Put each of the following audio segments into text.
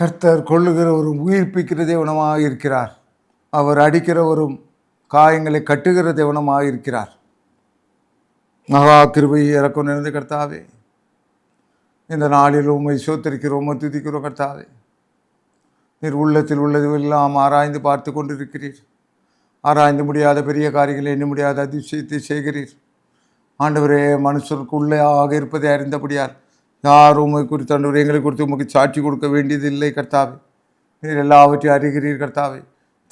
கர்த்தர் கொள்ளுகிறவரும் உயிர்ப்பிக்கிற தேவனமாக இருக்கிறார். அவர் அடிக்கிறவரும் காயங்களை கட்டுகிற தேவனமாக இருக்கிறார். மகா கிருபை இறக்கம் நிறைந்த கர்த்தாவே, இந்த நாளில் உம்மை சோத்தரிக்கிறோம், துதிக்கிறோம். கர்த்தாவே, நீர் உள்ளத்தில் உள்ளது எல்லாம் ஆராய்ந்து பார்த்து கொண்டிருக்கிறீர். ஆராய்ந்து முடியாத பெரிய காரியங்களை எண்ண முடியாத அதிசயத்தை செய்கிறீர். ஆண்டவரே, மனுஷருக்கு உள்ளே ஆக இருப்பதை அறிந்தபடியால் யார் உண்மை குறித்து ஆண்டவரே எங்களை குறித்து உமக்கு சாட்சி கொடுக்க வேண்டியதில்லை. கர்த்தாவே, நீர் எல்லாவற்றையும் அறிகிறீர். கர்த்தாவே,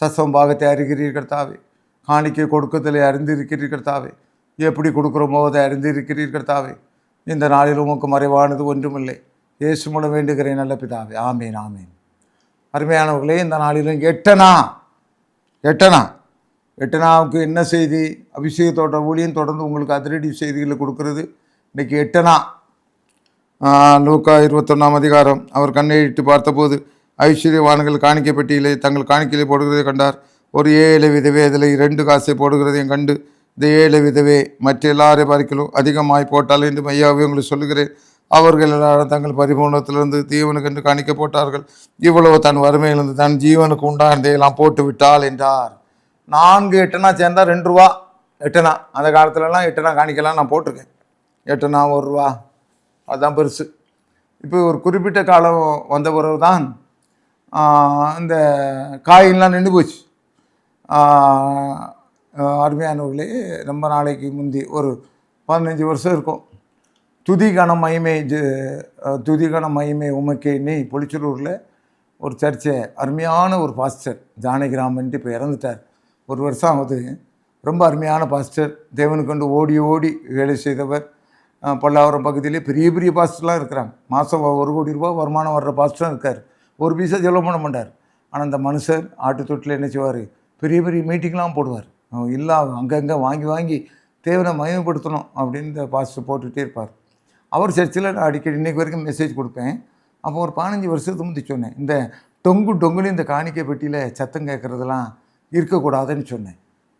தசம் பாகத்தை அறிகிறீர். கர்த்தாவே, காணிக்கை கொடுக்கத்திலே அறிந்திருக்கிறீர். கர்த்தாவே, எப்படி கொடுக்குறோமோ அதை அறிந்திருக்கிறீர். கர்த்தாவே, இந்த நாளில் உமக்கு மறைவானது ஒன்றுமில்லை. இயேசு மூலம் வேண்டுகிறேன் நல்ல பிதாவே, ஆமேன் ஆமேன். அருமையானவர்களே, இந்த நாளிலும் எட்டனாவுக்கு என்ன செய்தி? அபிஷேகத்தோட ஊழியம் தொடர்ந்து உங்களுக்கு அதிரடி செய்திகளை கொடுக்கறது. இன்றைக்கி எட்டனா லூக்கா 21ஆம் அதிகாரம். அவர் கண்ணெழிட்டு பார்த்தபோது ஐஸ்வர்யவான்கள் காணிக்கை பெட்டியிலே தங்கள் காணிக்கையிலே போடுகிறதை கண்டார். ஒரு ஏழை விதவே அதில் 2 காசை போடுகிறதையும் கண்டு, இந்த ஏழை விதவே மற்ற எல்லாரை பார்க்கலும் அதிகமாய் போட்டால் என்று மையாவே உங்களுக்கு சொல்லுகிறேன், அவர்கள் எல்லாரும் தங்கள் பரிபூர்ணத்திலிருந்து தேவனுக்கென்று காணிக்க போட்டார்கள். இவ்வளவு தன் வறுமையிலிருந்து தன் ஜீவனுக்கு உண்டானதையெல்லாம் போட்டு விட்டாள் என்றார். 4 எட்டனா சேர்ந்தா 2 ரூபா. எட்டனா அந்த காலத்துலலாம் எட்டனா காணிக்கலாம் நான் போட்டிருக்கேன். எட்டனா 1 ரூபா, அதுதான் பெருசு. இப்போ ஒரு குறிப்பிட்ட காலம் வந்த பிறகு தான் இந்த காயின்லாம் நின்று போச்சு. அருமையானவர்களே, ரொம்ப நாளைக்கு முந்தி ஒரு 15 வருஷம் இருக்கும். துதிகன மகிமை உமக்கே நீ பொலிச்சலூரில் ஒரு சர்ச்சை, அருமையான ஒரு பாஸ்டர் ஜானகிராமன்ட்டு இப்போ இறந்துட்டார். 1 வருஷம் ஆகுது. ரொம்ப அருமையான பாஸ்டர், தேவனுக்கொண்டு ஓடி ஓடி வேலை செய்தவர். பல்லாவரம் பகுதியிலே பெரிய பெரிய பாஸ்டர்லாம் இருக்கிறாங்க. மாதம் 1 கோடி ரூபா வருமானம் வர்ற பாஸ்டரும் இருக்கார். ஒரு பைசா செலவு பண்ண மாட்டார். ஆனால் அந்த மனுஷர் ஆட்டு தொட்டில் என்ன செய்வார், பெரிய பெரிய மீட்டிங்லாம் போடுவார். இல்லை அங்கங்கே வாங்கி தேவனை மகிமைப்படுத்தணும் அப்படின்னு இந்த பாஸ்டர் போட்டுகிட்டே இருப்பார். அவர் சர்ச்சில் நான் அடிக்கடி இன்றைக்கு வரைக்கும் மெசேஜ் கொடுப்பேன். அப்போ ஒரு 15 வருஷத்துக்கு முந்தி சொன்னேன், இந்த டொங்குன்னு இந்த காணிக்கை பெட்டியில் சத்தம் கேட்குறதெல்லாம் இருக்கக்கூடாதுன்னு சொன்னேன்.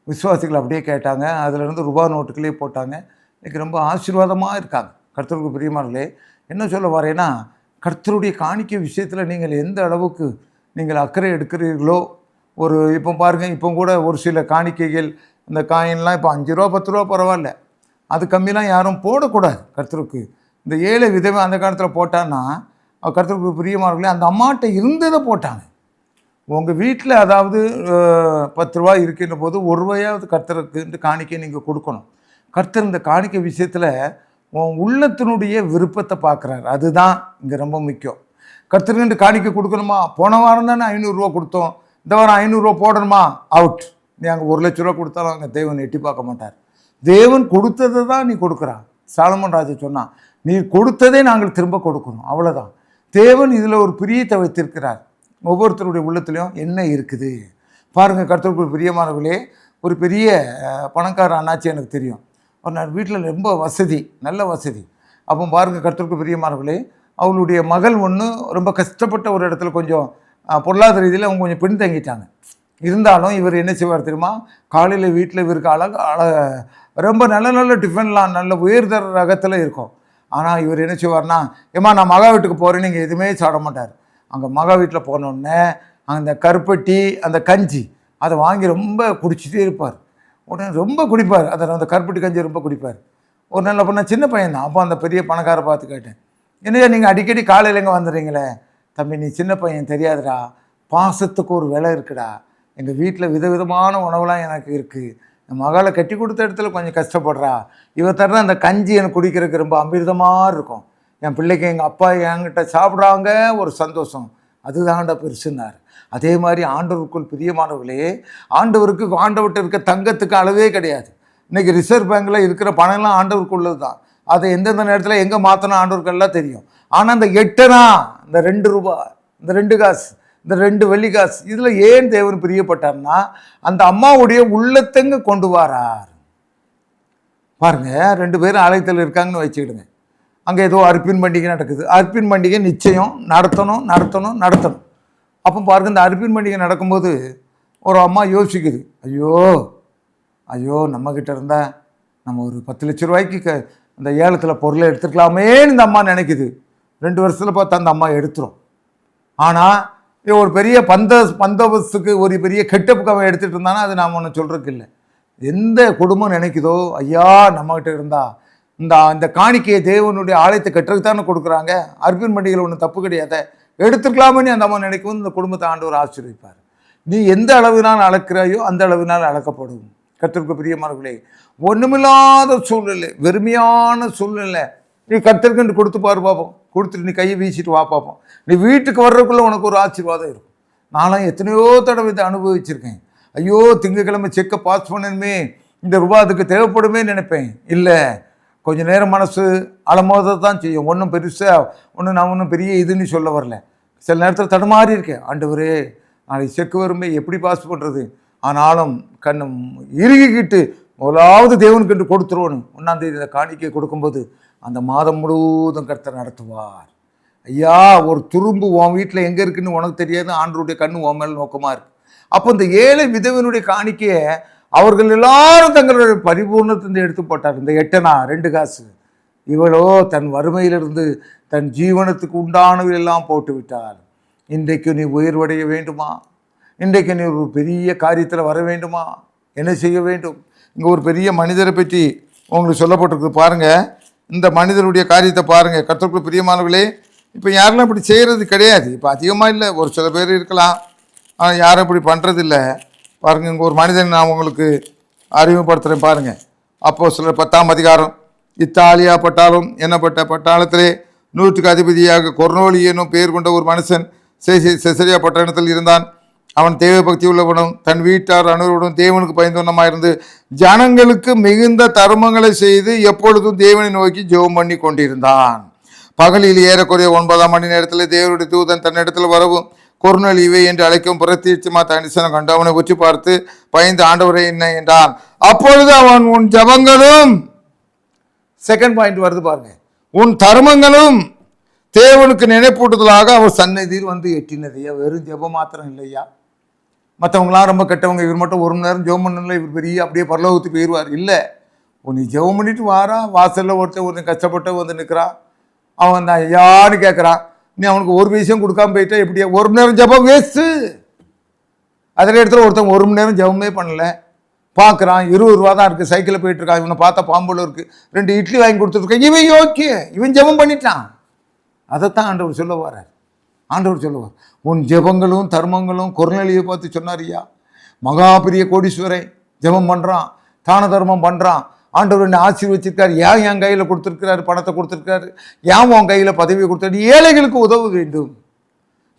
விசுவாசிகள் அப்படியே கேட்டாங்க. அதிலேருந்து ரூபா நோட்டுகளே போட்டாங்க. இன்றைக்கி ரொம்ப ஆசீர்வாதமாக இருக்காங்க. கர்த்தருக்கு பிரியமானவர்களே, என்ன சொல்ல வரேன்னா, கர்த்தருடைய காணிக்கை விஷயத்தில் நீங்கள் எந்த அளவுக்கு நீங்கள் அக்கறை எடுக்கிறீர்களோ, ஒரு இப்போ பாருங்கள், இப்போ கூட ஒரு சில காணிக்கைகள் இந்த காயின்லாம் இப்போ 5 ரூபா 10 ரூபா பரவாயில்ல, அது கம்மிலாம் யாரும் போடக்கூடாது கர்த்தருக்கு. இந்த ஏழை விதவை அந்த காலத்தில் போட்டான்னா கர்த்தருக்கு பிரியமானவர்களே, அந்த அம்மாட்ட இருந்ததை போட்டாங்க. உங்கள் வீட்டில் அதாவது 10 ரூபா இருக்கின்ற போது 1 ரூபாயாவது கர்த்தருக்கு காணிக்கை நீங்கள் கொடுக்கணும். கர்த்தர் இந்த காணிக்கை விஷயத்தில் உன் உள்ளத்தினுடைய விருப்பத்தை பார்க்குறாரு. அதுதான் இங்கே ரொம்ப முக்கியம். கர்த்தருக்கு காணிக்கை கொடுக்கணுமா? போன வாரம் தானே 500 ரூபா கொடுத்தோம், இந்த வாரம் 500 ரூபா போடணுமா? அவுட். நீ அங்கே 1 லட்ச ரூபா கொடுத்தாலும் அங்கே தேவன் எட்டி பார்க்க மாட்டார். தேவன் கொடுத்ததை தான் நீ கொடுக்குறான். சாலமன் ராஜா சொன்னான், நீ கொடுத்ததே நாங்கள் திரும்ப கொடுக்கணும், அவ்வளோதான். தேவன் இதில் ஒரு பிரியத்தை வைத்திருக்கிறார். ஒவ்வொருத்தருடைய உள்ளத்துலேயும் என்ன இருக்குது பாருங்கள். கர்த்தருக்கு பிரியமானவர்களே, ஒரு பெரிய பணக்கார அண்ணாச்சி எனக்கு தெரியும். ஒரு நாள் வீட்டில் ரொம்ப வசதி, நல்ல வசதி. அப்போ பாருங்கள், கர்த்தருக்கு பிரியமானவர்களே, அவளுடைய மகள் ஒன்று ரொம்ப கஷ்டப்பட்ட ஒரு இடத்துல கொஞ்சம் பொருளாதார ரீதியில் அவங்க கொஞ்சம் பின்தங்கிட்டாங்க. இருந்தாலும் இவர் என்ன செய்வார் தெரியுமா, காலையில் வீட்டில் இவருக்கு ரொம்ப நல்ல டிஃபன்லாம் நல்ல உயர்தர ரகத்தில் இருக்கும். ஆனால் இவர் என்ன செய்வார்னா, ஏம்மா நான் மகா வீட்டுக்கு போகிறேன்னு நீங்கள் எதுவுமே சாப்பிட மாட்டார். அங்கே மகா வீட்டில் போனோடனே அந்த கருப்பட்டி அந்த கஞ்சி அதை வாங்கி ரொம்ப குடிச்சிட்டே இருப்பார். உடனே ரொம்ப குடிப்பார். அந்த கருப்பட்டி கஞ்சி ரொம்ப குடிப்பார். ஒரு நாள் அப்போ நான் சின்ன பையன் தான். அப்போ அந்த பெரிய பணக்காரை பார்த்து கேட்டேன், என்னையா நீங்கள் அடிக்கடி காலையில் எங்கே வந்துடுறீங்களே? தம்பி, நீ சின்ன பையன் தெரியாதுடா, பாசத்துக்கு ஒரு விலை இருக்குடா. எங்கள் வீட்டில் விதவிதமான உணவுலாம் எனக்கு இருக்குது. என் மகளை கட்டி கொடுத்த இடத்துல கொஞ்சம் கஷ்டப்படுறா. இவ தர்ற அந்த கஞ்சி எனக்கு குடிக்கிறதுக்கு ரொம்ப அமிர்தமாக இருக்கும். என் பிள்ளைக்கு எங்கள் அப்பா என்கிட்ட சாப்பிட்றாங்க, ஒரு சந்தோஷம், அதுதான்டா பெருசுன்னார். அதே மாதிரி ஆண்டவருக்குள் பிரியமானவர்களே, ஆண்டவர்கிட்ட இருக்க தங்கத்துக்கு அளவே கிடையாது. இன்றைக்கி ரிசர்வ் பேங்கில் இருக்கிற பணம்லாம் ஆண்டவருக்கு உள்ளது தான். அதை எந்தெந்த நேரத்தில் எங்கே மாற்றணும் ஆண்டவருக்கெல்லாம் தெரியும். ஆனால் இந்த 8 இந்த 2 ரூபா, இந்த 2 காசு, இந்த 2 வெள்ளி காசு, இதில் ஏன் தேவன் பிரியப்பட்டார்னா, அந்த அம்மாவுடைய உள்ளத்தங்க கொண்டு வரார். பாருங்கள், 2 பேரும் ஆலயத்தில் இருக்காங்கன்னு வச்சுக்கிடுங்க. அங்கே ஏதோ அர்ப்பின் பண்டிகை நடக்குது. அர்ப்பின் பண்டிகை நிச்சயம் நடத்தணும். அப்போ பாருங்கள், இந்த அர்ப்பின் பண்டிகை நடக்கும்போது ஒரு அம்மா யோசிக்குது, ஐயோ நம்மக்கிட்ட இருந்தால் நம்ம ஒரு 10 லட்ச ரூபாய்க்கு அந்த ஏலத்தில் பொருளை எடுத்துக்கலாமேன்னு இந்த அம்மா நினைக்குது. 2 வருஷத்தில் பார்த்தா அந்த அம்மா எடுத்துரும். ஆனால் ஒரு பெரிய பந்தோபஸ்துக்கு ஒரு பெரிய கெட்டப்புக்கு அவன் எடுத்துகிட்டு இருந்தானா அது நாம் ஒன்று சொல்கிறதுக்கு இல்லை. எந்த குடும்பம் நினைக்குதோ ஐயா நம்மகிட்ட இருந்தா இந்த காணிக்கையை தேவனுடைய ஆலயத்தை கட்டுறதுக்கு தானே கொடுக்குறாங்க, அர்ப்பன் பண்டிகையில் ஒன்றும் தப்பு கிடையாது, எடுத்துக்கலாமே அந்த அம்மா நினைக்கும். இந்த குடும்பத்தை ஆண்டவர் ஆசீர்வதிப்பார். நீ எந்த அளவினால் அளக்கிறாயோ அந்த அளவினால் அளக்கப்படும். கர்த்தருக்கு பிரியமானவர்களே, ஒன்றுமில்லாத சூழ்நிலை, வெறுமையான சூழ்நிலை, நீ கர்த்தருக்கு கொடுத்து பாரு பார்ப்போம். கொடுத்துட்டு நீ கையை வீசிட்டு வா பார்ப்போம். நீ வீட்டுக்கு வர்றதுக்குள்ளே உனக்கு ஒரு ஆசீர்வாதம் இருக்கும். நானும் எத்தனையோ தடவை இதை அனுபவிச்சிருக்கேன். ஐயோ திங்கக்கிழமை செக்கை பாஸ் பண்ணணுமே, இந்த ரூபா அதுக்கு தேவைப்படுமே நினைப்பேன். இல்லை, கொஞ்சம் நேரம் மனசு அலமோத தான் செய்யும். ஒன்றும் பெருசாக நான் ஒன்றும் பெரிய இதுன்னு சொல்ல வரல. சில நேரத்தில் தடுமாறி இருக்கேன். ஆண்டவரே நாளைக்கு செக்கு வருமே எப்படி பாஸ் பண்ணுறது, ஆனாலும் கண்ணம் இறுகிக்கிட்டு முதலாவது தேவனுக்கு கொடுத்துருவோன்னு 1ஆம் தேதி காணிக்கை கொடுக்கும்போது அந்த மாதம் முழுவதும் கர்த்தர் நடத்துவார். ஐயா ஒரு துரும்பு உன் வீட்டில் எங்கே இருக்குன்னு உனக்கு தெரியாது, ஆண்டவருடைய கண்ணு உன் மேல் நோக்கமாக இருக்கு. அப்போ இந்த ஏழை விதவனுடைய காணிக்கையை அவர்கள் எல்லாரும் தங்களுடைய பரிபூர்ணத்திலிருந்து எடுத்து போட்டார். இந்த 8 2 காசு, இவளோ தன் வறுமையிலிருந்து தன் ஜீவனத்துக்கு உண்டானவை எல்லாம் போட்டு விட்டார். இன்றைக்கு நீ உயர்வடைய வேண்டுமா? இன்றைக்கு நீ ஒரு பெரிய காரியத்தில் வர வேண்டுமா? என்ன செய்ய வேண்டும்? இங்கே ஒரு பெரிய மனிதரை பற்றி உங்களுக்கு சொல்லப்பட்டிருக்கு பாருங்கள். இந்த மனிதனுடைய காரியத்தை பாருங்கள். கர்த்தருக்குள் பிரியமானவர்களே, இப்போ யாரெல்லாம் இப்படி செய்கிறது கிடையாது. இப்போ அதிகமாக இல்லை, ஒரு சில பேர் இருக்கலாம், ஆனால் யாரும் இப்படி பண்ணுறதில்ல. பாருங்கள், இங்கே ஒரு மனிதன் நான் உங்களுக்கு அறிமுகப்படுத்துகிறேன் பாருங்கள். அப்போஸ்தலர் 10ஆம் அதிகாரம். இத்தாலியா பட்டாளம் என்னப்பட்ட பட்டாளத்திலே 100க்கு அதிபதியாக கொர்னோலி என்னும் பெயர் கொண்ட ஒரு மனுஷன் செசரியா பட்டணத்தில் இருந்தான். அவன் தேவ பக்தி உள்ளவனும் தன் வீட்டார் அனைவருடன் தேவனுக்கு பயந்தவனமாயிருந்து ஜனங்களுக்கு மிகுந்த தர்மங்களை செய்து எப்பொழுதும் தேவனை நோக்கி ஜெபம் பண்ணி கொண்டிருந்தான். பகலில் ஏறக்குறைய 9ஆம் மணி நேரத்தில் தேவனுடைய தூதன் தன்னிடத்தில் வரவும் கொர்னேலியுவே என்று அழைக்கும் புறத்தீர்ச்சிமா தரிசனம் கண்டு அவனை உச்சி பார்த்து பயந்து ஆண்டவரே என்ன என்றான். அப்பொழுது அவன் உன் ஜபங்களும், செகண்ட் பாயிண்ட் வருது பாருங்க, உன் தர்மங்களும் தேவனுக்கு நினைப்பூட்டுதலாக அவர் சன்னதியில் வந்து எட்டினதையா. வெறும் ஜெபம் மாத்திரம் இல்லையா, மற்றவங்களாம் ரொம்ப கெட்டவங்க, இவர் மட்டும் 1 மணி நேரம் ஜெபம் பண்ணல இவர் பெரிய அப்படியே பரலோகத்துக்கு போயிடுவார். இல்லை, நீ ஜெபம் பண்ணிட்டு வாரான், வாசலில் ஒருத்தன் கஷ்டப்பட்டு வந்து நிற்கிறான், அவன் தான் ஐயான்னு கேட்குறான், நீ அவனுக்கு ஒரு விஷயம் கொடுக்காம போயிட்டா எப்படியா? 1 மணி நேரம் ஜெபம் வேஸ்ட்டு. அதில் இடத்துல ஒருத்தன் 1 மணி நேரம் ஜெபமே பண்ணல, பார்க்குறான் 20 ரூபா தான் இருக்குது, சைக்கிளில் போயிட்டுருக்கான், இவனை பார்த்தா பாம்புல இருக்குது, 2 இட்லி வாங்கி கொடுத்துருக்கான், இவன் யோக்கிய, இவன் ஜெபம் பண்ணிட்டான். அதைத்தான் ஆண்டவர் சொல்ல வர்றார். ஆண்டவர் சொல்லுவார், உன் ஜெபங்களும் தர்மங்களும். கொர்னேலியை பார்த்து சொன்னாரியா, மகா பெரிய கோடீஸ்வரை ஜெபம் பண்ணுறான், தான தர்மம் பண்ணுறான், ஆண்டவர் என்னை ஆசீர்வச்சிருக்காரு, ஏன் என் கையில் கொடுத்துருக்கிறாரு, பணத்தை கொடுத்துருக்காரு, ஏன் உன் கையில் பதவியை கொடுத்தாரு, ஏழைகளுக்கு உதவ வேண்டும்,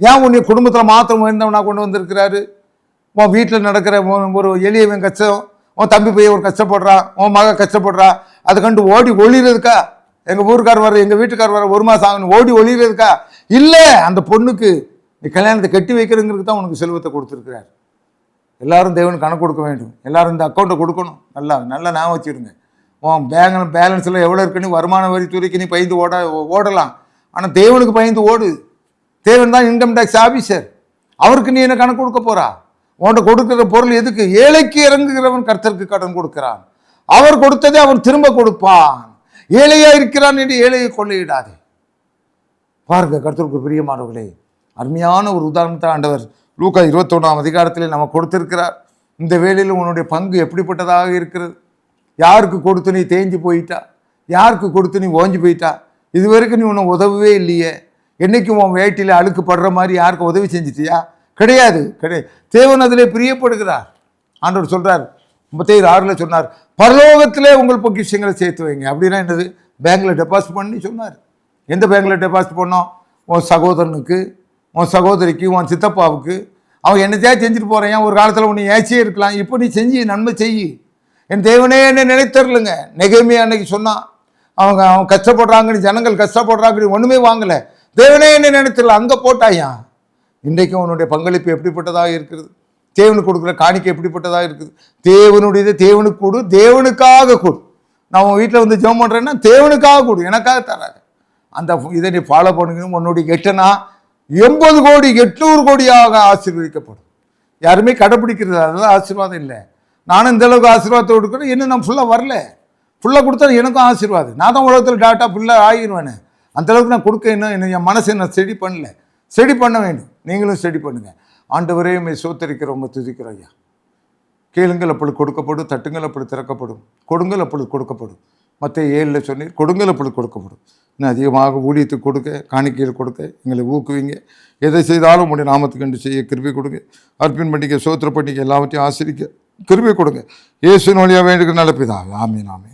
ஏன் உன்னை குடும்பத்தில் மாத்திரம் வேண்டவனா கொண்டு வந்திருக்கிறாரு, உன் வீட்டில் நடக்கிற ஒரு எளியவன் கஷ்டம், உன் தம்பி போய் ஒரு கஷ்டப்படுறான், உன் மக கஷ்டப்படுறா, அதை கண்டு ஓடி ஒளிகிறதுக்கா? எங்கள் ஊருக்கார் வர, எங்கள் வீட்டுக்கார் வர 1 மாதம் ஆகணும், ஓடி ஒளிகிறதுக்கா? இல்லை, அந்த பொண்ணுக்கு நீ கல்யாணத்தை கட்டி வைக்கிறதுங்கிறது தான் உனக்கு செல்வத்தை கொடுத்துருக்கிறார். எல்லாரும் தேவனுக்கு கணக்கு கொடுக்க வேண்டும், எல்லாரும் இந்த அக்கௌண்ட்டை கொடுக்கணும். நல்லா ஞாபகம் வச்சுடுங்க. உன் பேலன்ஸில் எவ்வளோ இருக்குன்னு வருமான வரித்துறைக்கு நீ பயந்து ஓடலாம், ஆனால் தேவனுக்கு பயந்து ஓடு. தேவன் தான் இன்கம் டேக்ஸ் ஆஃபீஸர், அவருக்கு நீ என்ன கணக்கு கொடுக்க போறா? உன்கிட்ட கொடுக்குற பொருள் எதுக்கு? ஏழைக்கு இறங்குகிறவன் கர்த்தருக்கு கடன் கொடுக்கிறான், அவர் கொடுத்ததை அவன் திரும்ப கொடுப்பான். ஏழையா இருக்கிறான் என்று ஏழையை கொள்ளையிடாதே. பாருங்க, கர்த்தருக்கு பிரியமானவர்களே, அருமையான ஒரு உதாரணத்தை ஆண்டவர் லூக்கா 21ஆம் அதிகாரத்திலே நம்ம கொடுத்திருக்கிறார். இந்த வேளையில் உன்னுடைய பங்கு எப்படிப்பட்டதாக இருக்கிறது? யாருக்கு கொடுத்து நீ தேஞ்சு போயிட்டா? யாருக்கு கொடுத்து நீ ஓஞ்சி போயிட்டா? இதுவரைக்கும் நீ உன்னை உதவவே இல்லையே. என்னைக்கும் உன் வேட்டியில் அழுக்கு படுற மாதிரி யாருக்கு உதவி செஞ்சிட்டியா? கிடையாது. தேவன் அதிலே பிரியப்படுகிறார். ஆண்டவர் சொல்றார், 36 சொன்னார், பரலோகத்திலே உங்கள் பொக்கிஷங்களை சேர்த்து வைங்க. அப்படின்னா என்னது? பேங்க்ல டெபாசிட் பண்ணி சொன்னார். எந்த பேங்க்ல டெபாசிட் பண்ணோம்? உன் சகோதரனுக்கு, உன் சகோதரிக்கு, உன் சித்தப்பாவுக்கு. அவன் என்னத்தையா செஞ்சுட்டு போகிறேன். ஒரு காலத்தில் உன்னை ஏச்சியே இருக்கலாம், இப்போ நீ செஞ்சு நன்மை செய்யி. என் தேவனே என்னை நினைத்தரலுங்க. நெகேமியா அன்னைக்கு சொன்னான், அவன் கஷ்டப்படுறாங்கன்னு, ஜனங்கள் கஷ்டப்படுறாங்கன்னு ஒன்றுமே வாங்கலை. தேவனே என்னை நினைத்தரல, அங்கே போட்டாயா. இன்றைக்கும் உன்னுடைய பங்களிப்பு எப்படிப்பட்டதாக இருக்கிறது? தேவனுக்கு கொடுக்குற காணிக்கை எப்படிப்பட்டதாக இருக்குது? தேவனுடையது தேவனுக்கு கொடு, தேவனுக்காக கொடு. நான் உன் வீட்டில் வந்து ஜெபம் பண்ணுறேன்னா தேவனுக்காக கொடு, எனக்காக தராது. அந்த இதை நீ ஃபாலோ பண்ணுங்கன்னு உன்னுடைய 80 கோடி 800 கோடியாக ஆசீர்வதிக்கப்படும். யாருமே கடைப்பிடிக்கிறது, அதெல்லாம் ஆசீர்வாதம் இல்லை. நானும் இந்த அளவுக்கு ஆசீர்வாதத்தை கொடுக்குறேன், இன்னும் நான் ஃபுல்லாக வரல. ஃபுல்லாக கொடுத்தா எனக்கும் ஆசீர்வாதம். நான் தான் உலகத்தில் டாட்டா ஃபுல்லாக ஆகிடுவேன். அந்தளவுக்கு நான் கொடுக்க இன்னும் என் மனசை நான் செடி பண்ணல. செடி பண்ண வேண்டும். நீங்களும் ஸ்டடி பண்ணுங்கள். ஆண்டவரே உம்மை ஸ்தோத்திரிக்கிறோம், உம்மை துதிக்கிறோம் ஐயா. கேளுங்கள் அப்பொழுது கொடுக்கப்படும், தட்டுங்கள் அப்பொழுது திறக்கப்படும், கொடுங்கள் அப்பொழுது கொடுக்கப்படும். மத்தேயு 7 சொன்னீர், கொடுங்கள் அப்பொழுது கொடுக்கப்படும். இன்னும் அதிகமாக ஊழியத்துக்கு கொடுக்க, காணிக்கையில் கொடுக்க எங்களை ஊக்குவிங்க. எதை செய்தாலும் உங்களுடைய நாமத்துக்கு கண்டு செய்ய கிருபை கொடுங்க. அர்ப்பணம் பண்ணிக்க, சோத்திர பண்ணிக்க, எல்லாவற்றையும் ஆசிரிக்க கிருபை கொடுங்க. இயேசுவின் வழியாக வேண்டுகிற நல்ல பிதாவே. ஆமீன், ஆமீன்.